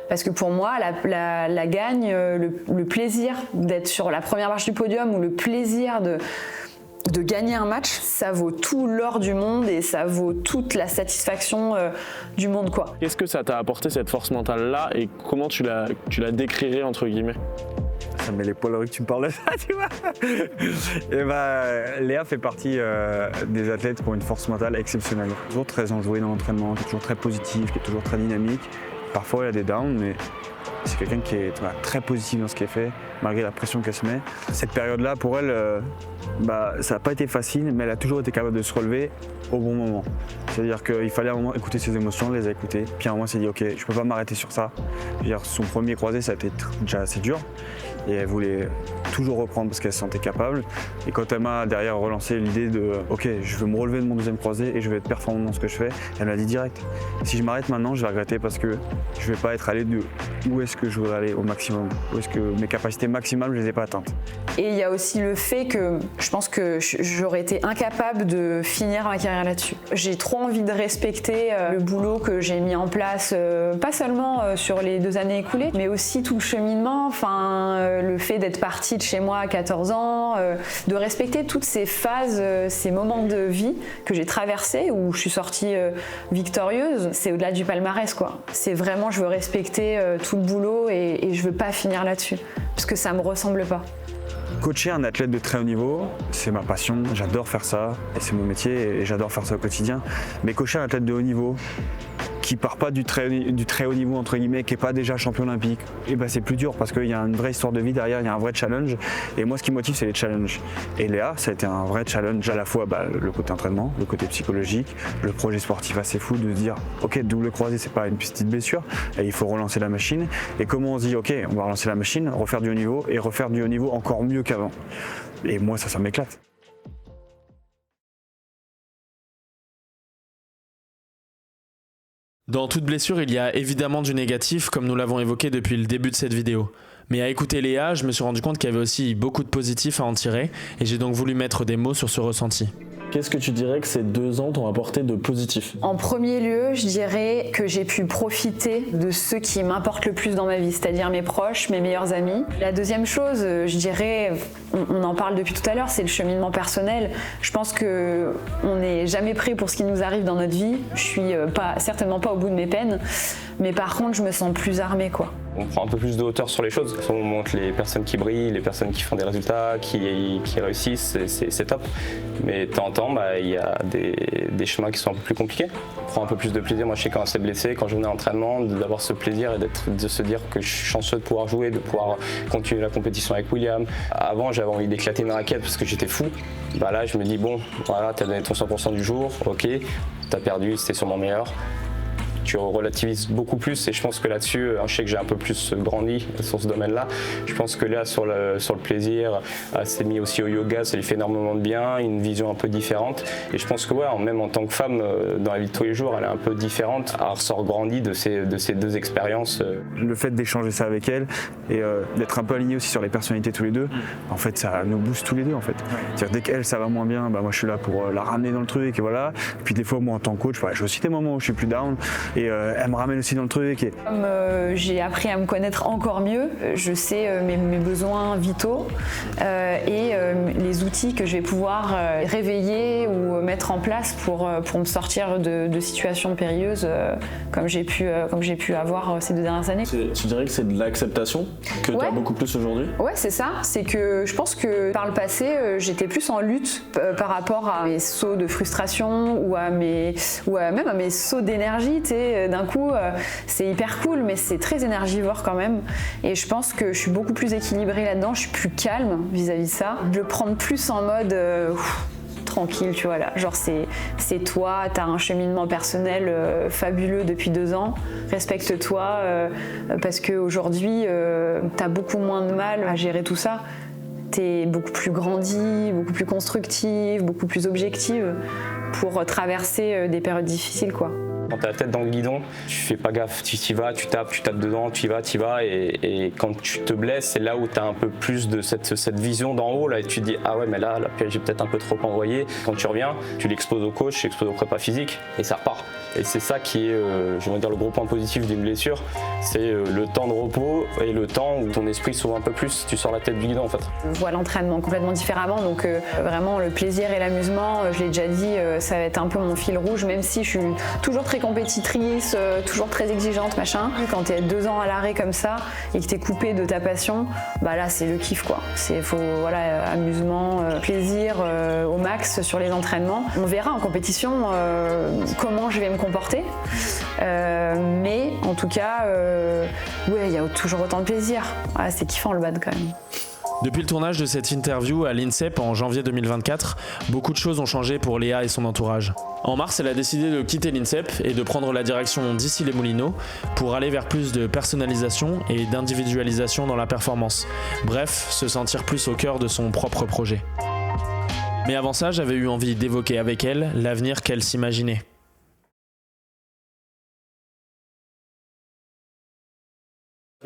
Parce que pour moi, la gagne, le plaisir d'être sur la première marche du podium ou le plaisir de gagner un match, ça vaut tout l'or du monde et ça vaut toute la satisfaction du monde, quoi.
Qu'est-ce que ça t'a apporté, cette force mentale-là, et comment tu la décrirais, entre guillemets?
Ça me met les poils que tu me parles de ça, tu vois. Et Léa fait partie des athlètes qui ont une force mentale exceptionnelle. Toujours très enjouée dans l'entraînement, qui est toujours très positive, qui est toujours très dynamique. Parfois, il y a des downs, mais c'est quelqu'un qui est très positif dans ce qu'elle fait, malgré la pression qu'elle se met. Cette période-là, pour elle, ça n'a pas été facile, mais elle a toujours été capable de se relever au bon moment. C'est-à-dire qu'il fallait à un moment écouter ses émotions, les a écoutées. Puis à un moment, elle s'est dit, OK, je ne peux pas m'arrêter sur ça. Je veux dire, son premier croisé, ça a été déjà assez dur. Et elle voulait toujours reprendre parce qu'elle se sentait capable. Et quand elle m'a derrière relancé l'idée de OK, je veux me relever de mon deuxième croisé et je vais être performant dans ce que je fais, elle m'a dit direct. Si je m'arrête maintenant, je vais regretter parce que je vais pas être allé de où est-ce que je voudrais aller au maximum, où est-ce que mes capacités maximales, je les ai pas atteintes.
Et il y a aussi le fait que je pense que j'aurais été incapable de finir ma carrière là-dessus. J'ai trop envie de respecter le boulot que j'ai mis en place, pas seulement sur les 2 années écoulées, mais aussi tout le cheminement, le fait d'être partie de chez moi à 14 ans, de respecter toutes ces phases, ces moments de vie que j'ai traversés, où je suis sortie victorieuse. C'est au-delà du palmarès, quoi. C'est vraiment, je veux respecter tout le boulot et je veux pas finir là-dessus, parce que ça me ressemble pas.
Coacher un athlète de très haut niveau, c'est ma passion, j'adore faire ça, et c'est mon métier, et j'adore faire ça au quotidien. Mais coacher un athlète de haut niveau, qui part pas du très haut niveau entre guillemets, qui est pas déjà champion olympique, et ben c'est plus dur parce qu'il y a une vraie histoire de vie derrière, il y a un vrai challenge. Et moi, ce qui me motive, c'est les challenges. Et Léa, ça a été un vrai challenge à la fois le côté entraînement, le côté psychologique, le projet sportif assez fou de se dire ok, double croisé, c'est pas une petite blessure, et il faut relancer la machine. Et comment on se dit ok, on va relancer la machine, refaire du haut niveau et refaire du haut niveau encore mieux qu'avant. Et moi, ça m'éclate.
Dans toute blessure, il y a évidemment du négatif, comme nous l'avons évoqué depuis le début de cette vidéo. Mais à écouter Léa, je me suis rendu compte qu'il y avait aussi beaucoup de positifs à en tirer, et j'ai donc voulu mettre des mots sur ce ressenti.
Qu'est-ce que tu dirais que ces 2 ans t'ont apporté de positif?
En premier lieu, je dirais que j'ai pu profiter de ce qui m'importe le plus dans ma vie, c'est-à-dire mes proches, mes meilleurs amis. La deuxième chose, je dirais, on en parle depuis tout à l'heure, c'est le cheminement personnel. Je pense qu'on n'est jamais prêt pour ce qui nous arrive dans notre vie. Je suis certainement pas au bout de mes peines, mais par contre, je me sens plus armée, quoi.
On prend un peu plus de hauteur sur les choses. On montre les personnes qui brillent, les personnes qui font des résultats, qui réussissent, c'est top. Mais de temps en temps, il y a des chemins qui sont un peu plus compliqués. On prend un peu plus de plaisir. Moi, je sais quand on s'est blessé, quand je venais à l'entraînement, d'avoir ce plaisir et de se dire que je suis chanceux de pouvoir jouer, de pouvoir continuer la compétition avec William. Avant, j'avais envie d'éclater une raquette parce que j'étais fou. Là, je me dis, bon, voilà, t'as donné ton 100% du jour, ok, t'as perdu, c'était sûrement meilleur. Tu relativises beaucoup plus et je pense que là-dessus, je sais que j'ai un peu plus grandi sur ce domaine-là. Je pense que là, sur le plaisir, elle s'est mise aussi au yoga, ça lui fait énormément de bien, une vision un peu différente. Et je pense que même en tant que femme, dans la vie de tous les jours, elle est un peu différente. Elle ressort grandie de ces 2 expériences.
Le fait d'échanger ça avec elle et d'être un peu alignés aussi sur les personnalités tous les deux, en fait, ça nous booste tous les deux en fait. C'est-à-dire, dès qu'elle, ça va moins bien, moi je suis là pour la ramener dans le truc et voilà. Et puis des fois, moi en tant que coach, j'ai aussi des moments où je suis plus down. Et elle me ramène aussi dans le truc.
Comme j'ai appris à me connaître encore mieux, je sais mes besoins vitaux et les outils que je vais pouvoir réveiller ou mettre en place pour me sortir de situations périlleuses comme j'ai pu avoir ces 2 dernières années.
Tu dirais que c'est de l'acceptation que tu as beaucoup plus aujourd'hui?
Ouais, c'est ça. C'est que je pense que par le passé, j'étais plus en lutte par rapport à mes sauts de frustration ou même à mes sauts d'énergie. D'un coup, c'est hyper cool, mais c'est très énergivore quand même. Et je pense que je suis beaucoup plus équilibrée là-dedans, je suis plus calme vis-à-vis de ça. De le prendre plus en mode tranquille, tu vois là. Genre c'est toi, t'as un cheminement personnel fabuleux depuis 2 ans. Respecte-toi parce qu'aujourd'hui, t'as beaucoup moins de mal à gérer tout ça. T'es beaucoup plus grandi, beaucoup plus constructive, beaucoup plus objective pour traverser des périodes difficiles, quoi.
Quand t'as la tête dans le guidon, tu fais pas gaffe, tu y vas, tu tapes dedans, tu y vas et quand tu te blesses, c'est là où t'as un peu plus de cette vision d'en haut là, et tu te dis ah ouais mais là j'ai peut-être un peu trop envoyé. Quand tu reviens, tu l'exposes au coach, tu l'exposes au prépa physique et ça repart. Et c'est ça qui est, je vais dire, le gros point positif d'une blessure, c'est le temps de repos et le temps où ton esprit s'ouvre un peu plus, tu sors la tête du guidon en fait.
Je vois l'entraînement complètement différemment, donc vraiment le plaisir et l'amusement, je l'ai déjà dit, ça va être un peu mon fil rouge, même si je suis toujours très compétitrice, toujours très exigeante, machin. Quand t'es 2 ans à l'arrêt comme ça et que t'es coupé de ta passion, là c'est le kiff quoi. Amusement, plaisir au max sur les entraînements. On verra en compétition comment je vais me comporter, mais en tout cas, il y a toujours autant de plaisir. C'est kiffant le bad quand même.
Depuis le tournage de cette interview à l'INSEP en janvier 2024, beaucoup de choses ont changé pour Léa et son entourage. En mars, elle a décidé de quitter l'INSEP et de prendre la direction d'Issy-les-Moulineaux pour aller vers plus de personnalisation et d'individualisation dans la performance. Bref, se sentir plus au cœur de son propre projet. Mais avant ça, j'avais eu envie d'évoquer avec elle l'avenir qu'elle s'imaginait.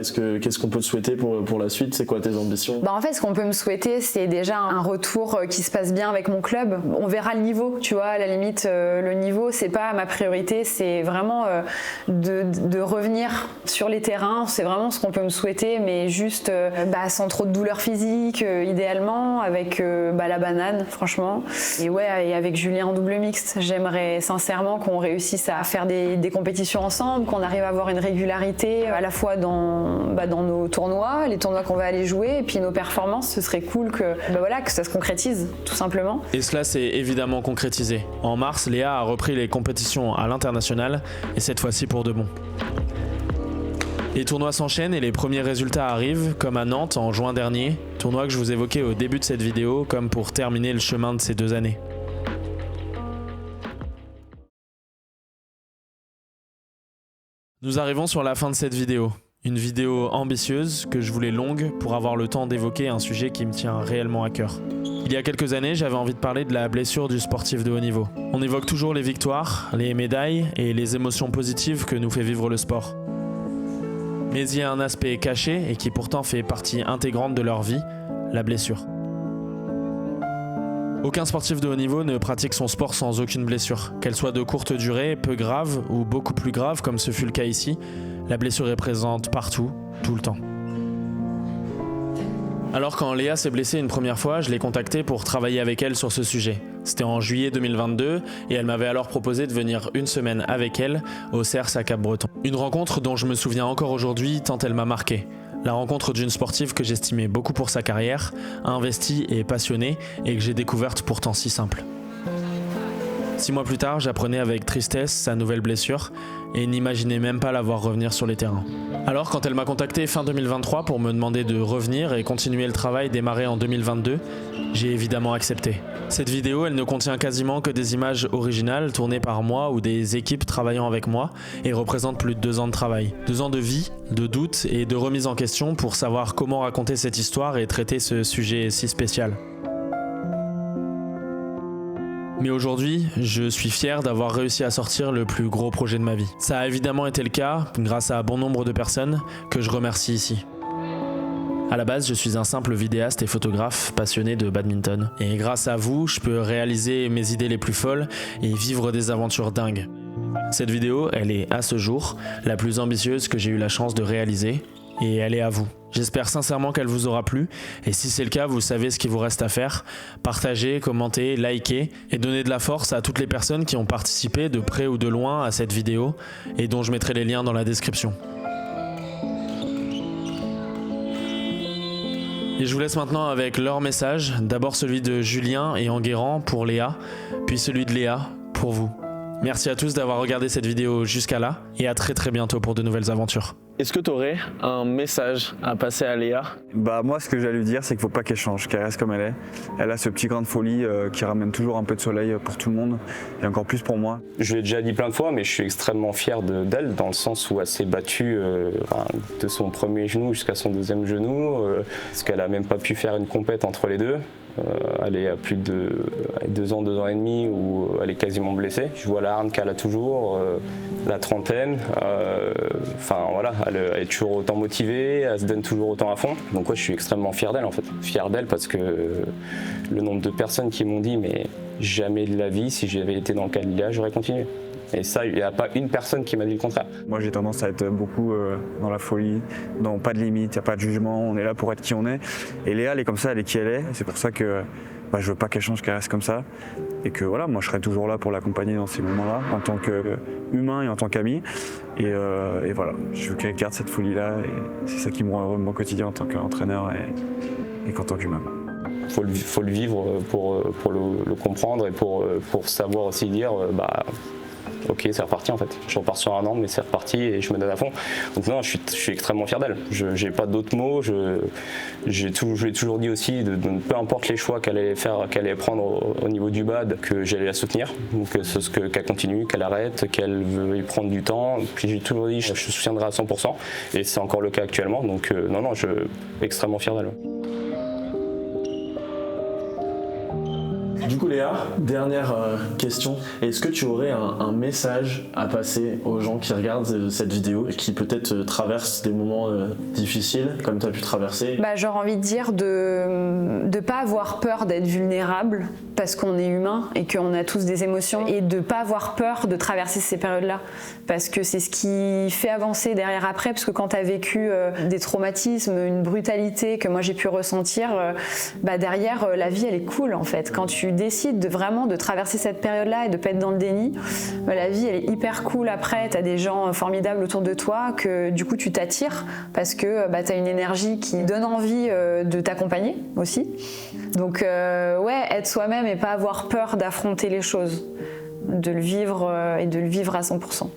Qu'est-ce qu'on peut te souhaiter pour la suite? C'est quoi tes ambitions?
En fait, ce qu'on peut me souhaiter, c'est déjà un retour qui se passe bien avec mon club. On verra le niveau, tu vois, à la limite, le niveau, c'est pas ma priorité, c'est vraiment de revenir sur les terrains. C'est vraiment ce qu'on peut me souhaiter, mais juste sans trop de douleurs physiques, idéalement, avec la banane, franchement. Et avec Julien en double mixte, j'aimerais sincèrement qu'on réussisse à faire des compétitions ensemble, qu'on arrive à avoir une régularité, à la fois dans dans nos tournois, les tournois qu'on va aller jouer, et puis nos performances, ce serait cool que ça se concrétise, tout simplement.
Et cela s'est évidemment concrétisé. En mars, Léa a repris les compétitions à l'international, et cette fois-ci pour de bon. Les tournois s'enchaînent et les premiers résultats arrivent, comme à Nantes en juin dernier, tournoi que je vous évoquais au début de cette vidéo, comme pour terminer le chemin de ces 2 années. Nous arrivons sur la fin de cette vidéo. Une vidéo ambitieuse que je voulais longue pour avoir le temps d'évoquer un sujet qui me tient réellement à cœur. Il y a quelques années, j'avais envie de parler de la blessure du sportif de haut niveau. On évoque toujours les victoires, les médailles et les émotions positives que nous fait vivre le sport. Mais il y a un aspect caché et qui pourtant fait partie intégrante de leur vie, la blessure. Aucun sportif de haut niveau ne pratique son sport sans aucune blessure. Qu'elle soit de courte durée, peu grave ou beaucoup plus grave comme ce fut le cas ici, la blessure est présente partout, tout le temps. Alors quand Léa s'est blessée une première fois, je l'ai contactée pour travailler avec elle sur ce sujet. C'était en juillet 2022 et elle m'avait alors proposé de venir une semaine avec elle au CERS à Cap-Breton. Une rencontre dont je me souviens encore aujourd'hui tant elle m'a marqué. La rencontre d'une sportive que j'estimais beaucoup pour sa carrière, investie et passionnée, et que j'ai découverte pourtant si simple. 6 mois plus tard, j'apprenais avec tristesse sa nouvelle blessure et n'imaginais même pas la voir revenir sur les terrains. Alors quand elle m'a contacté fin 2023 pour me demander de revenir et continuer le travail démarré en 2022, j'ai évidemment accepté. Cette vidéo, elle ne contient quasiment que des images originales tournées par moi ou des équipes travaillant avec moi et représente plus de 2 ans de travail. 2 ans de vie, de doutes et de remise en question pour savoir comment raconter cette histoire et traiter ce sujet si spécial. Mais aujourd'hui, je suis fier d'avoir réussi à sortir le plus gros projet de ma vie. Ça a évidemment été le cas grâce à bon nombre de personnes que je remercie ici. À la base, je suis un simple vidéaste et photographe passionné de badminton. Et grâce à vous, je peux réaliser mes idées les plus folles et vivre des aventures dingues. Cette vidéo, elle est à ce jour la plus ambitieuse que j'ai eu la chance de réaliser et elle est à vous. J'espère sincèrement qu'elle vous aura plu et si c'est le cas, vous savez ce qu'il vous reste à faire. Partagez, commentez, likez et donnez de la force à toutes les personnes qui ont participé de près ou de loin à cette vidéo et dont je mettrai les liens dans la description. Et je vous laisse maintenant avec leur message, d'abord celui de Julien et Enguerrand pour Léa, puis celui de Léa pour vous. Merci à tous d'avoir regardé cette vidéo jusqu'à là et à très bientôt pour de nouvelles aventures.
Est-ce que tu aurais un message à passer à Léa ?
Moi, ce que j'allais lui dire, c'est qu'il ne faut pas qu'elle change, qu'elle reste comme elle est. Elle a ce petit grain de folie qui ramène toujours un peu de soleil pour tout le monde et encore plus pour moi.
Je l'ai déjà dit plein de fois, mais je suis extrêmement fier d'elle dans le sens où elle s'est battue de son premier genou jusqu'à son deuxième genou, parce qu'elle n'a même pas pu faire une compète entre les deux. Elle est à plus de 2 ans, 2 ans et demi où elle est quasiment blessée. Je vois la hargne qu'elle a toujours, la trentaine. Elle est toujours autant motivée, elle se donne toujours autant à fond. Donc je suis extrêmement fier d'elle en fait. Fier d'elle parce que le nombre de personnes qui m'ont dit mais jamais de la vie, si j'avais été dans le cas de Léa, j'aurais continué. Et ça, il n'y a pas une personne qui m'a dit le contraire.
Moi, j'ai tendance à être beaucoup dans la folie, dans pas de limite, il n'y a pas de jugement, on est là pour être qui on est. Et Léa, elle est comme ça, elle est qui elle est. C'est pour ça que je veux pas qu'elle change, qu'elle reste comme ça. Et que voilà, moi, je serai toujours là pour l'accompagner dans ces moments-là, en tant qu'humain et en tant qu'ami. Et voilà, je veux qu'elle garde cette folie-là. Et c'est ça qui me rend heureux de mon quotidien en tant qu'entraîneur et qu'en tant qu'humain.
Faut le vivre pour le comprendre et pour savoir aussi dire ok, c'est reparti en fait. Je repars sur 1 an, mais c'est reparti et je me donne à fond. Donc non, je suis extrêmement fier d'elle. Je n'ai pas d'autres mots. Je lui ai toujours dit aussi, peu importe les choix qu'elle allait prendre au niveau du bad, que j'allais la soutenir. Donc qu'elle continue, qu'elle arrête, qu'elle veuille prendre du temps. Puis j'ai toujours dit, je te soutiendrai à 100%. Et c'est encore le cas actuellement. Donc non, je suis extrêmement fier d'elle.
Du coup Léa, dernière question, est-ce que tu aurais un message à passer aux gens qui regardent cette vidéo et qui peut-être traversent des moments difficiles comme tu as pu traverser ?
J'aurais envie de dire de pas avoir peur d'être vulnérable parce qu'on est humain et qu'on a tous des émotions et de pas avoir peur de traverser ces périodes-là parce que c'est ce qui fait avancer derrière après parce que quand tu as vécu des traumatismes, une brutalité que moi j'ai pu ressentir, derrière la vie elle est cool en fait. Quand tu décides vraiment de traverser cette période-là et de pas être dans le déni, la vie elle est hyper cool après, t'as des gens formidables autour de toi que du coup tu t'attires parce que t'as une énergie qui donne envie de t'accompagner aussi. Donc être soi-même et pas avoir peur d'affronter les choses, de le vivre et de le vivre à 100%.